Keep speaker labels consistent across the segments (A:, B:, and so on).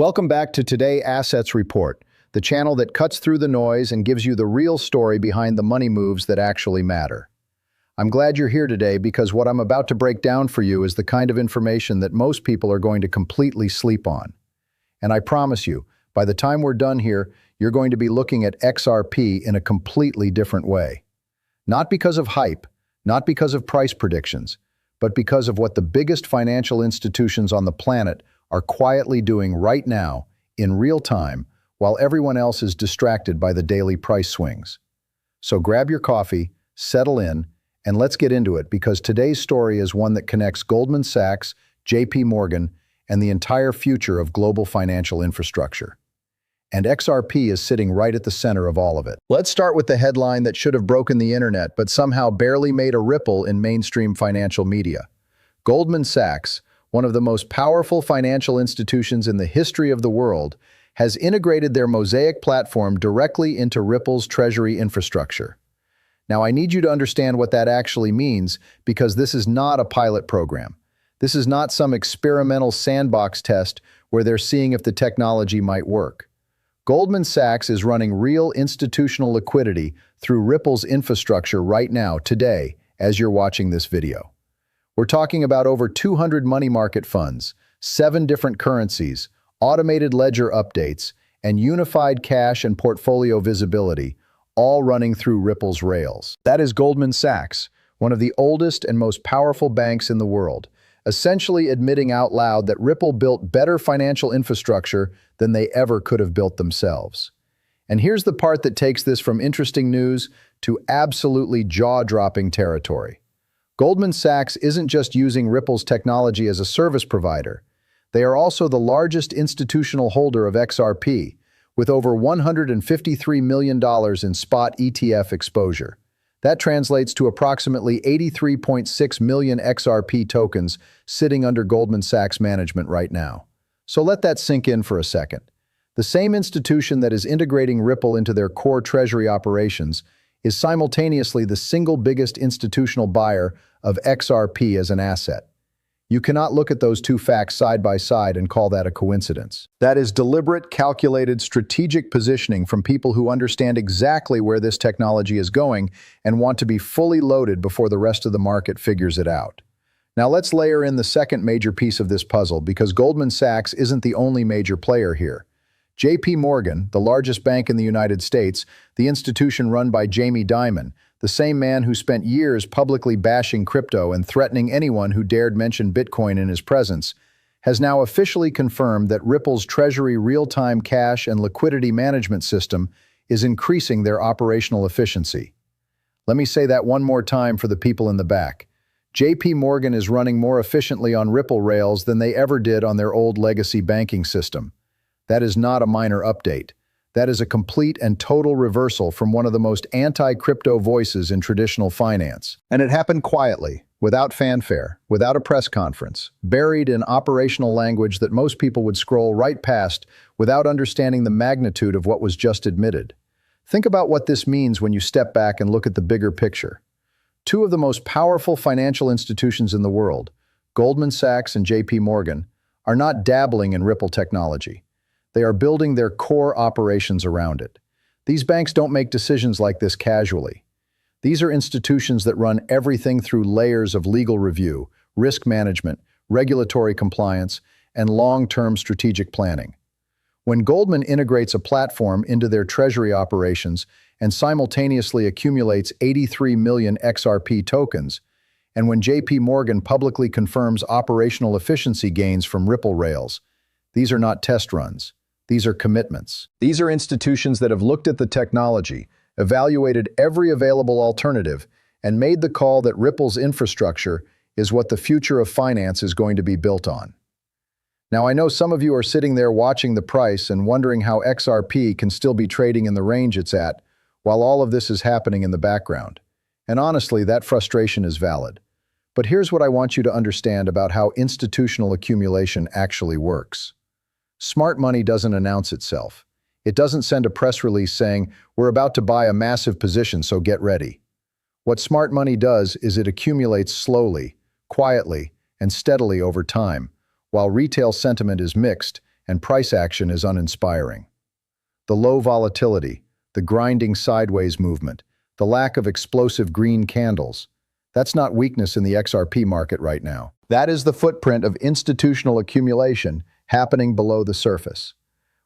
A: Welcome back to Today Assets Report, the channel that cuts through the noise and gives you the real story behind the money moves that actually matter. I'm glad you're here today because what I'm about to break down for you is the kind of information that most people are going to completely sleep on. And I promise you, by the time we're done here, you're going to be looking at XRP in a completely different way. Not because of hype, not because of price predictions, but because of what the biggest financial institutions on the planet are quietly doing right now, in real time, while everyone else is distracted by the daily price swings. So grab your coffee, settle in, and let's get into it because today's story is one that connects Goldman Sachs, JPMorgan, and the entire future of global financial infrastructure. And XRP is sitting right at the center of all of it. Let's start with the headline that should have broken the internet but somehow barely made a ripple in mainstream financial media. Goldman Sachs, one of the most powerful financial institutions in the history of the world, has integrated their Mosaic platform directly into Ripple's treasury infrastructure. Now, I need you to understand what that actually means because this is not a pilot program. This is not some experimental sandbox test where they're seeing if the technology might work. Goldman Sachs is running real institutional liquidity through Ripple's infrastructure right now, today, as you're watching this video. We're talking about over 200 money market funds, 7 different currencies, automated ledger updates, and unified cash and portfolio visibility, all running through Ripple's rails. That is Goldman Sachs, one of the oldest and most powerful banks in the world, essentially admitting out loud that Ripple built better financial infrastructure than they ever could have built themselves. And here's the part that takes this from interesting news to absolutely jaw-dropping territory. Goldman Sachs isn't just using Ripple's technology as a service provider. They are also the largest institutional holder of XRP, with over $153 million in spot ETF exposure. That translates to approximately 83.6 million XRP tokens sitting under Goldman Sachs management right now. So let that sink in for a second. The same institution that is integrating Ripple into their core treasury operations is simultaneously the single biggest institutional buyer of XRP as an asset. You cannot look at those two facts side by side and call that a coincidence. That is deliberate, calculated, strategic positioning from people who understand exactly where this technology is going and want to be fully loaded before the rest of the market figures it out. Now let's layer in the second major piece of this puzzle because Goldman Sachs isn't the only major player here. JPMorgan, the largest bank in the United States, the institution run by Jamie Dimon, the same man who spent years publicly bashing crypto and threatening anyone who dared mention Bitcoin in his presence, has now officially confirmed that Ripple's Treasury real-time cash and liquidity management system is increasing their operational efficiency. Let me say that one more time for the people in the back. JPMorgan is running more efficiently on Ripple rails than they ever did on their old legacy banking system. That is not a minor update. That is a complete and total reversal from one of the most anti-crypto voices in traditional finance. And it happened quietly, without fanfare, without a press conference, buried in operational language that most people would scroll right past without understanding the magnitude of what was just admitted. Think about what this means when you step back and look at the bigger picture. Two of the most powerful financial institutions in the world, Goldman Sachs and JPMorgan, are not dabbling in Ripple technology. They are building their core operations around it. These banks don't make decisions like this casually. These are institutions that run everything through layers of legal review, risk management, regulatory compliance, and long-term strategic planning. When Goldman integrates a platform into their treasury operations and simultaneously accumulates 83 million XRP tokens, and when JPMorgan publicly confirms operational efficiency gains from Ripple rails, these are not test runs. These are commitments. These are institutions that have looked at the technology, evaluated every available alternative, and made the call that Ripple's infrastructure is what the future of finance is going to be built on. Now, I know some of you are sitting there watching the price and wondering how XRP can still be trading in the range it's at while all of this is happening in the background. And honestly, that frustration is valid. But here's what I want you to understand about how institutional accumulation actually works. Smart money doesn't announce itself. It doesn't send a press release saying, "We're about to buy a massive position, so get ready." What smart money does is it accumulates slowly, quietly, and steadily over time, while retail sentiment is mixed and price action is uninspiring. The low volatility, the grinding sideways movement, the lack of explosive green candles, that's not weakness in the XRP market right now. That is the footprint of institutional accumulation happening below the surface.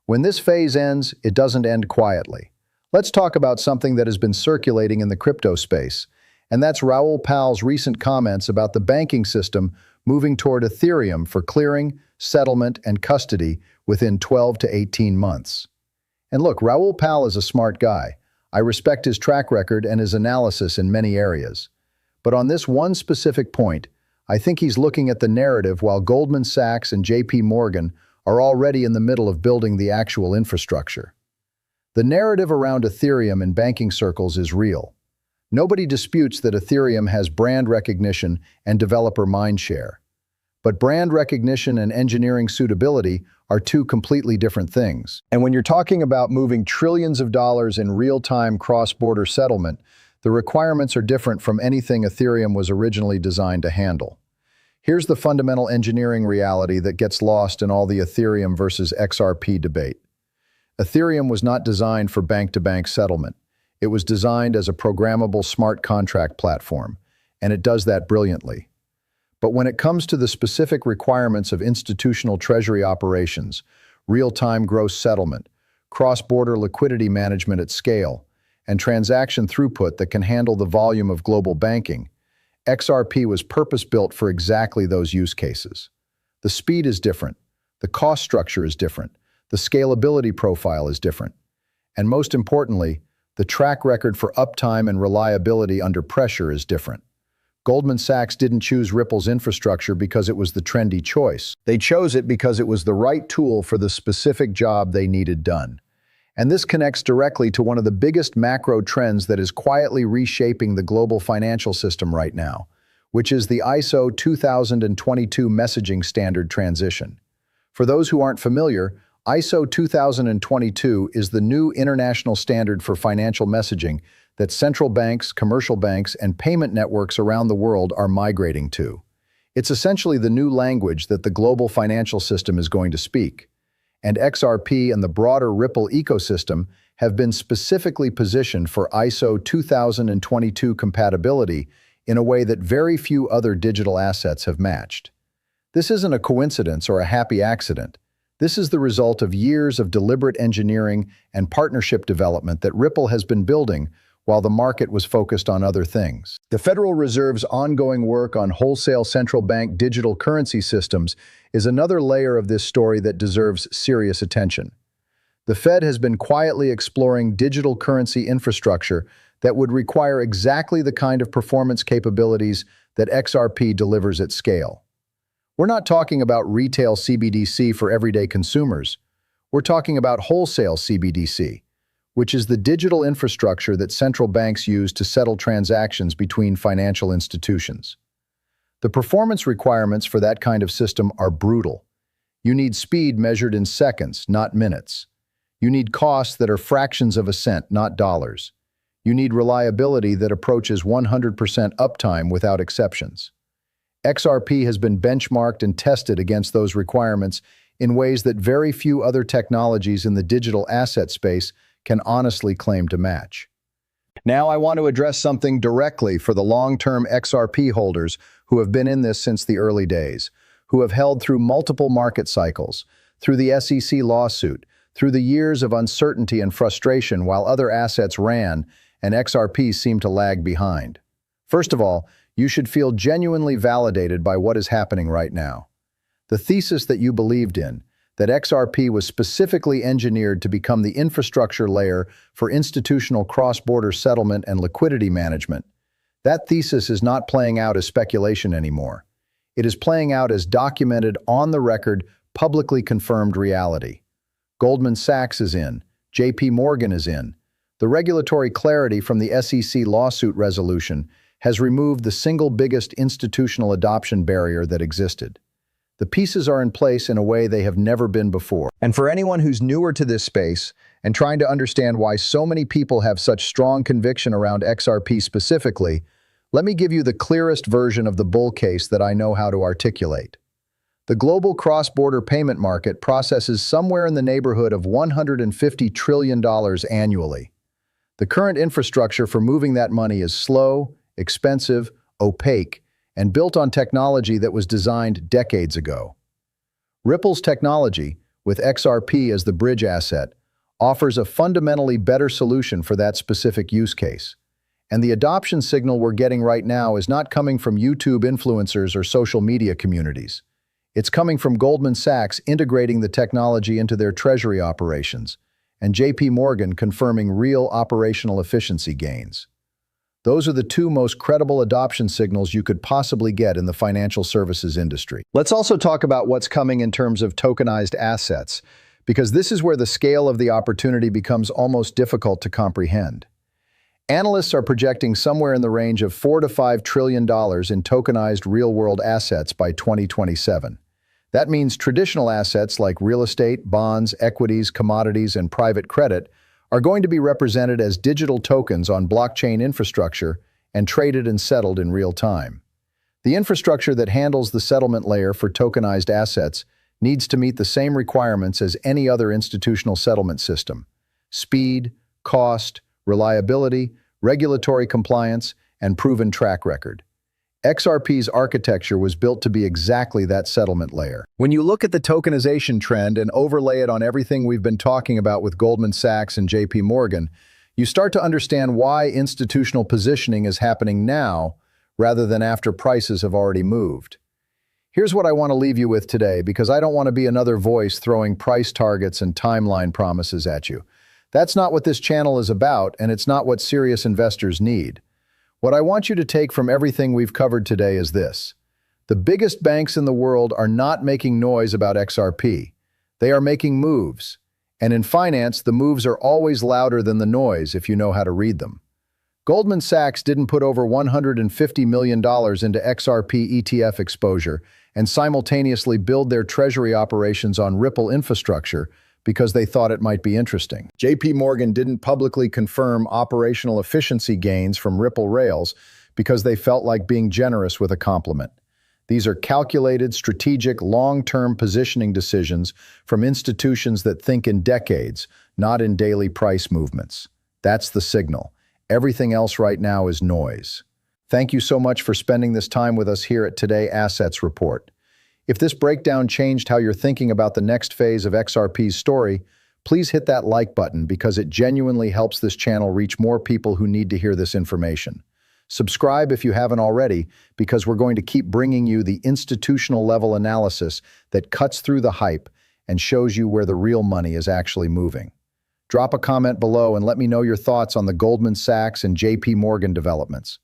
A: When this phase ends, it doesn't end quietly. Let's talk about something that has been circulating in the crypto space, and that's Raoul Pal's recent comments about the banking system moving toward Ethereum for clearing, settlement, and custody within 12 to 18 months. And look, Raoul Pal is a smart guy. I respect his track record and his analysis in many areas. But on this one specific point, I think he's looking at the narrative while Goldman Sachs and JPMorgan are already in the middle of building the actual infrastructure. The narrative around Ethereum in banking circles is real. Nobody disputes that Ethereum has brand recognition and developer mindshare. But brand recognition and engineering suitability are two completely different things. And when you're talking about moving trillions of dollars in real-time cross-border settlement, the requirements are different from anything Ethereum was originally designed to handle. Here's the fundamental engineering reality that gets lost in all the Ethereum versus XRP debate. Ethereum was not designed for bank-to-bank settlement. It was designed as a programmable smart contract platform, and it does that brilliantly. But when it comes to the specific requirements of institutional treasury operations, real-time gross settlement, cross-border liquidity management at scale, and transaction throughput that can handle the volume of global banking, XRP was purpose-built for exactly those use cases. The speed is different, the cost structure is different, the scalability profile is different, and most importantly, the track record for uptime and reliability under pressure is different. Goldman Sachs didn't choose Ripple's infrastructure because it was the trendy choice. They chose it because it was the right tool for the specific job they needed done. And this connects directly to one of the biggest macro trends that is quietly reshaping the global financial system right now, which is the ISO 2022 messaging standard transition. For those who aren't familiar, ISO 2022 is the new international standard for financial messaging that central banks, commercial banks, and payment networks around the world are migrating to. It's essentially the new language that the global financial system is going to speak. And XRP and the broader Ripple ecosystem have been specifically positioned for ISO 2022 compatibility in a way that very few other digital assets have matched. This isn't a coincidence or a happy accident. This is the result of years of deliberate engineering and partnership development that Ripple has been building while the market was focused on other things. The Federal Reserve's ongoing work on wholesale central bank digital currency systems is another layer of this story that deserves serious attention. The Fed has been quietly exploring digital currency infrastructure that would require exactly the kind of performance capabilities that XRP delivers at scale. We're not talking about retail CBDC for everyday consumers. We're talking about wholesale CBDC, which is the digital infrastructure that central banks use to settle transactions between financial institutions. The performance requirements for that kind of system are brutal. You need speed measured in seconds, not minutes. You need costs that are fractions of a cent, not dollars. You need reliability that approaches 100% uptime without exceptions. XRP has been benchmarked and tested against those requirements in ways that very few other technologies in the digital asset space can honestly claim to match. Now I want to address something directly for the long-term XRP holders who have been in this since the early days, who have held through multiple market cycles, through the SEC lawsuit, through the years of uncertainty and frustration while other assets ran and XRP seemed to lag behind. First of all, you should feel genuinely validated by what is happening right now. The thesis that you believed in, that XRP was specifically engineered to become the infrastructure layer for institutional cross-border settlement and liquidity management, that thesis is not playing out as speculation anymore. It is playing out as documented, on-the-record, publicly confirmed reality. Goldman Sachs is in. JPMorgan is in. The regulatory clarity from the SEC lawsuit resolution has removed the single biggest institutional adoption barrier that existed. The pieces are in place in a way they have never been before. And for anyone who's newer to this space and trying to understand why so many people have such strong conviction around XRP specifically, let me give you the clearest version of the bull case that I know how to articulate. The global cross-border payment market processes somewhere in the neighborhood of $150 trillion annually. The current infrastructure for moving that money is slow, expensive, opaque, and built on technology that was designed decades ago. Ripple's technology, with XRP as the bridge asset, offers a fundamentally better solution for that specific use case. And the adoption signal we're getting right now is not coming from YouTube influencers or social media communities. It's coming from Goldman Sachs integrating the technology into their treasury operations, and JPMorgan confirming real operational efficiency gains. Those are the two most credible adoption signals you could possibly get in the financial services industry. Let's also talk about what's coming in terms of tokenized assets, because this is where the scale of the opportunity becomes almost difficult to comprehend. Analysts are projecting somewhere in the range of $4 to $5 trillion in tokenized real-world assets by 2027. That means traditional assets like real estate, bonds, equities, commodities, and private credit are going to be represented as digital tokens on blockchain infrastructure and traded and settled in real time. The infrastructure that handles the settlement layer for tokenized assets needs to meet the same requirements as any other institutional settlement system: speed, cost, reliability, regulatory compliance, and proven track record. XRP's architecture was built to be exactly that settlement layer. When you look at the tokenization trend and overlay it on everything we've been talking about with Goldman Sachs and JPMorgan, you start to understand why institutional positioning is happening now rather than after prices have already moved. Here's what I want to leave you with today, because I don't want to be another voice throwing price targets and timeline promises at you. That's not what this channel is about, and it's not what serious investors need. What I want you to take from everything we've covered today is this: the biggest banks in the world are not making noise about XRP. They are making moves. And in finance, the moves are always louder than the noise if you know how to read them. Goldman Sachs didn't put over $150 million into XRP ETF exposure and simultaneously build their treasury operations on Ripple infrastructure because they thought it might be interesting. JPMorgan didn't publicly confirm operational efficiency gains from Ripple rails because they felt like being generous with a compliment. These are calculated, strategic, long-term positioning decisions from institutions that think in decades, not in daily price movements. That's the signal. Everything else right now is noise. Thank you so much for spending this time with us here at Today Assets Report. If this breakdown changed how you're thinking about the next phase of XRP's story, please hit that like button, because it genuinely helps this channel reach more people who need to hear this information. Subscribe if you haven't already, because we're going to keep bringing you the institutional level analysis that cuts through the hype and shows you where the real money is actually moving. Drop a comment below and let me know your thoughts on the Goldman Sachs and JPMorgan developments.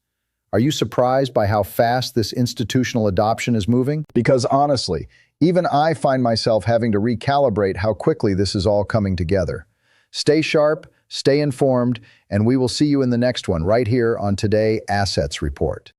A: Are you surprised by how fast this institutional adoption is moving? Because honestly, even I find myself having to recalibrate how quickly this is all coming together. Stay sharp, stay informed, and we will see you in the next one right here on Today Assets Report.